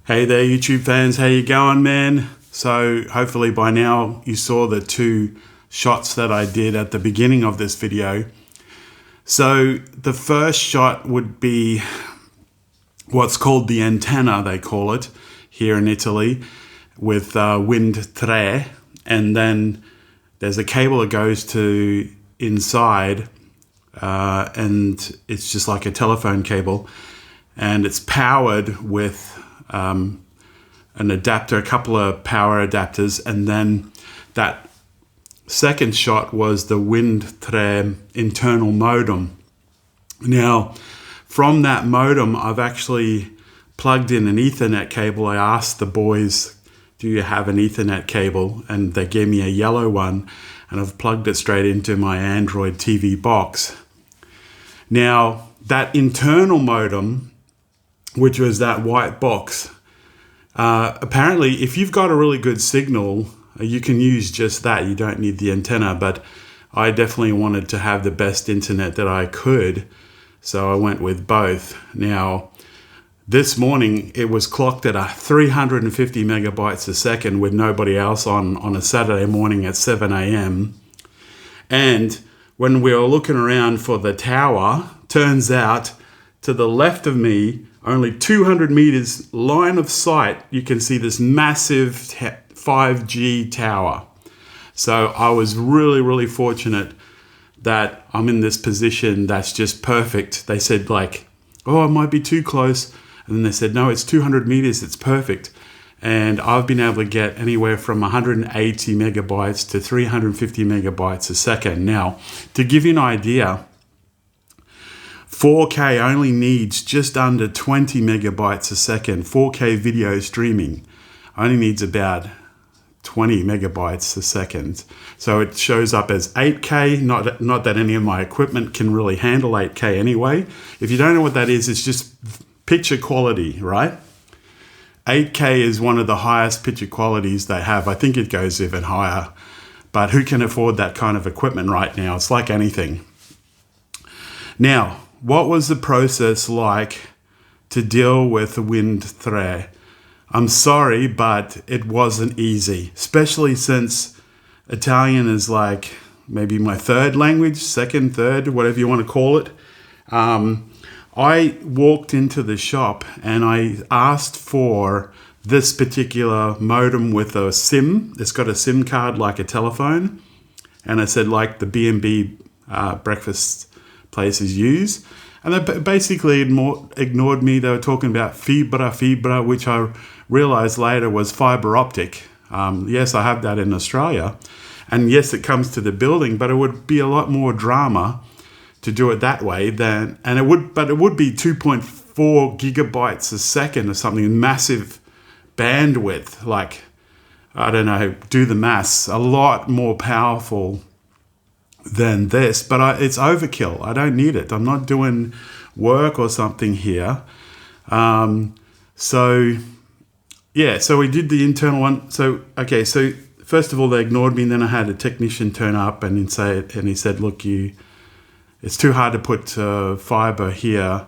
Hey there, YouTube fans. How you going, man? So hopefully by now you saw the two shots that I did at the beginning of this video. So the first shot would be what's called the antenna, they call it here in Italy, with Windtre, and then there's a cable that goes to inside, and it's just like a telephone cable, and it's powered with an adapter, a couple of power adapters, and then that second shot was the Windtre internal modem. Now, from that modem, I've actually plugged in an Ethernet cable. I asked the boys, do you have an Ethernet cable? And they gave me a yellow one, and I've plugged it straight into my Android TV box. Now, that internal modem, which was that white box, apparently if you've got a really good signal, you can use just that. You don't need the antenna, but I definitely wanted to have the best internet that I could, so I went with both. Now, this morning it was clocked at 350 megabytes a second with nobody else on a Saturday morning at 7 a.m. And when we were looking around for the tower, turns out to the left of me, only 200 meters line of sight, you can see this massive 5G tower. So I was really fortunate that I'm in this position that's just perfect. They said like, oh, it might be too close. And then they said, no, it's 200 meters, it's perfect. And I've been able to get anywhere from 180 megabytes to 350 megabytes a second. Now, to give you an idea, 4K only needs just under 20 megabytes a second. 4K video streaming only needs about 20 megabytes a second. So it shows up as 8K, not that any of my equipment can really handle 8K anyway. If you don't know what that is, it's just picture quality, right? 8K is one of the highest picture qualities they have. I think it goes even higher, but who can afford that kind of equipment right now? It's like anything. Now, what was the process like to deal with the Windtre? I'm sorry, but it wasn't easy, especially since Italian is like maybe my third language, second, third, whatever you want to call it. I walked into the shop and I asked for this particular modem with a SIM. It's got a SIM card like a telephone. And I said like the B&B breakfast places use. And they basically ignored me. They were talking about fibra, which I realized later was fiber optic. Yes, I have that in Australia. And yes, it comes to the building, but it would be a lot more drama to do it that way but it would be 2.4 gigabytes a second or something, massive bandwidth. Like, I don't know, do the maths, a lot more powerful than this, but it's overkill. I don't need it. I'm not doing work or something here. So we did the internal one. So first of all, they ignored me, and then I had a technician turn up and he said, look, it's too hard to put fiber here.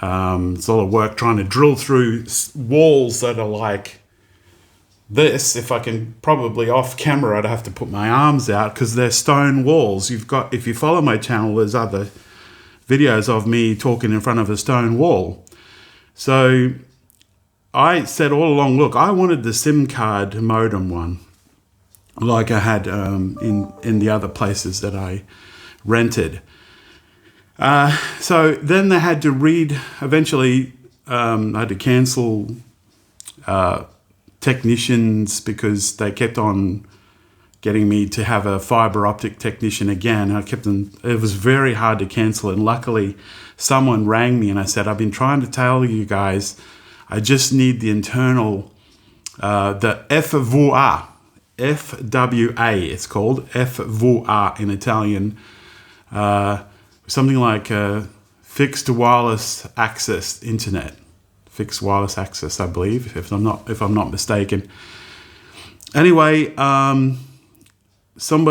It's a lot of work trying to drill through walls that are like this. If I can, probably off camera, I'd have to put my arms out because they're stone walls. If you follow my channel, there's other videos of me talking in front of a stone wall. So I said all along, look, I wanted the SIM card modem one, like I had in the other places that I rented. So then they had to eventually I had to cancel technicians because they kept on getting me to have a fiber optic technician again. It was very hard to cancel it. And luckily someone rang me and I said, I've been trying to tell you guys, I just need the internal, the FWA, it's called FWA in Italian, something like fixed wireless access internet. Fixed wireless access, I believe, if I'm not mistaken. Anyway, so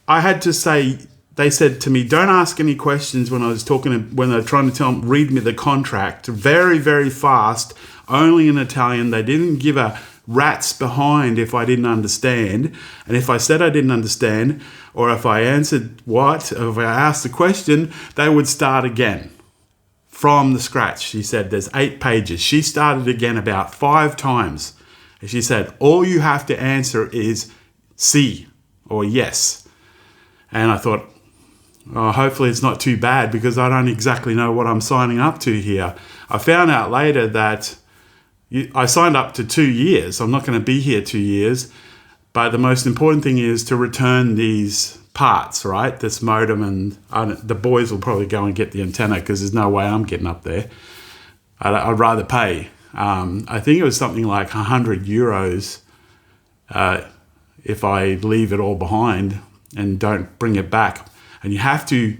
I had to say they said to me, don't ask any questions when when they were trying to read me the contract. Very, very fast, only in Italian. They didn't give a rat's behind if I didn't understand. And if I said I didn't understand, or if I answered what, or if I asked a question, they would start again from the scratch. She said there's 8 pages. She started again about 5 times. And she said, all you have to answer is sì or yes. And I thought, oh, hopefully it's not too bad because I don't exactly know what I'm signing up to here. I found out later that I signed up to 2 years. I'm not going to be here 2 years. But the most important thing is to return these parts, right? This modem, and the boys will probably go and get the antenna because there's no way I'm getting up there. I'd rather pay. I think it was something like 100 euros if I leave it all behind and don't bring it back. And you have to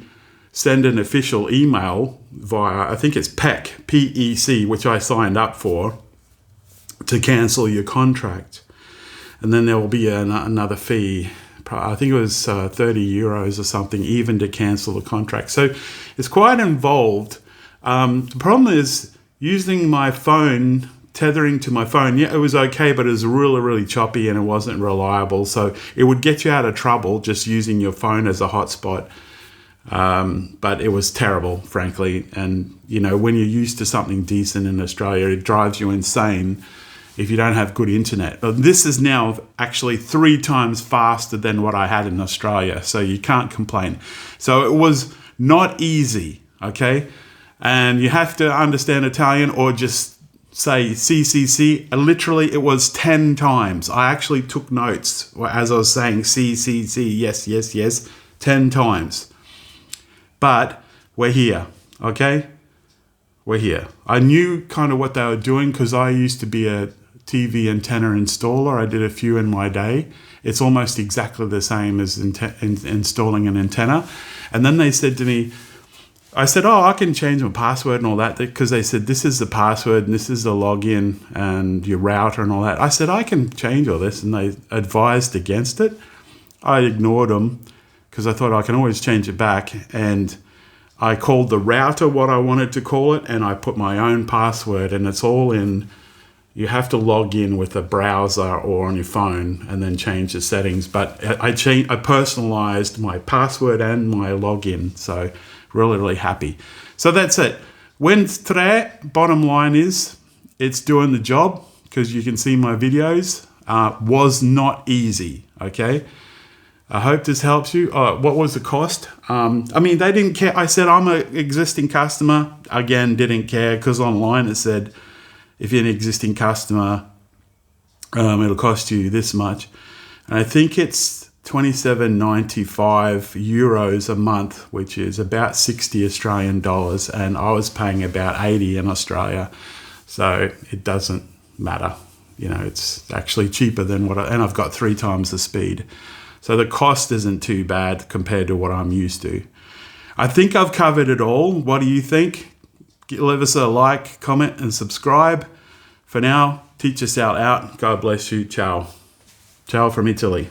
send an official email via, I think it's PEC, P-E-C, which I signed up for, to cancel your contract. And then there will be another fee. I think it was 30 euros or something, even to cancel the contract. So it's quite involved. The problem is using my phone, tethering to my phone. Yeah, it was okay, but it was really, really choppy and it wasn't reliable. So it would get you out of trouble just using your phone as a hotspot. But it was terrible, frankly. And, you know, when you're used to something decent in Australia, it drives you insane if you don't have good internet. But this is now actually 3 times faster than what I had in Australia, so you can't complain. So it was not easy, okay? And you have to understand Italian or just say CCC. Literally, it was 10 times. I actually took notes as I was saying CCC, yes, yes, yes, 10 times. But we're here, okay? We're here. I knew kind of what they were doing because I used to be a TV antenna installer. I did a few in my day. It's almost exactly the same as installing an antenna. And then they said to me, I said, oh, I can change my password and all that, because they said, this is the password and this is the login and your router and all that. I said, I can change all this. And they advised against it. I ignored them because I thought I can always change it back. And I called the router what I wanted to call it, and I put my own password, and it's all in. You have to log in with a browser or on your phone and then change the settings. But I personalized my password and my login. So really, really happy. So that's it. Windtre, bottom line is, it's doing the job, because you can see my videos. Was not easy, okay? I hope this helps you. What was the cost? I mean, they didn't care. I said, I'm an existing customer. Again, didn't care, because online it said, if you're an existing customer, it'll cost you this much. And I think it's 27.95 euros a month, which is about 60 Australian dollars. And I was paying about 80 in Australia. So it doesn't matter. You know, it's actually cheaper than and I've got 3 times the speed. So the cost isn't too bad compared to what I'm used to. I think I've covered it all. What do you think? Leave us a like, comment, and subscribe. For now, teach us out. God bless you. Ciao. Ciao from Italy.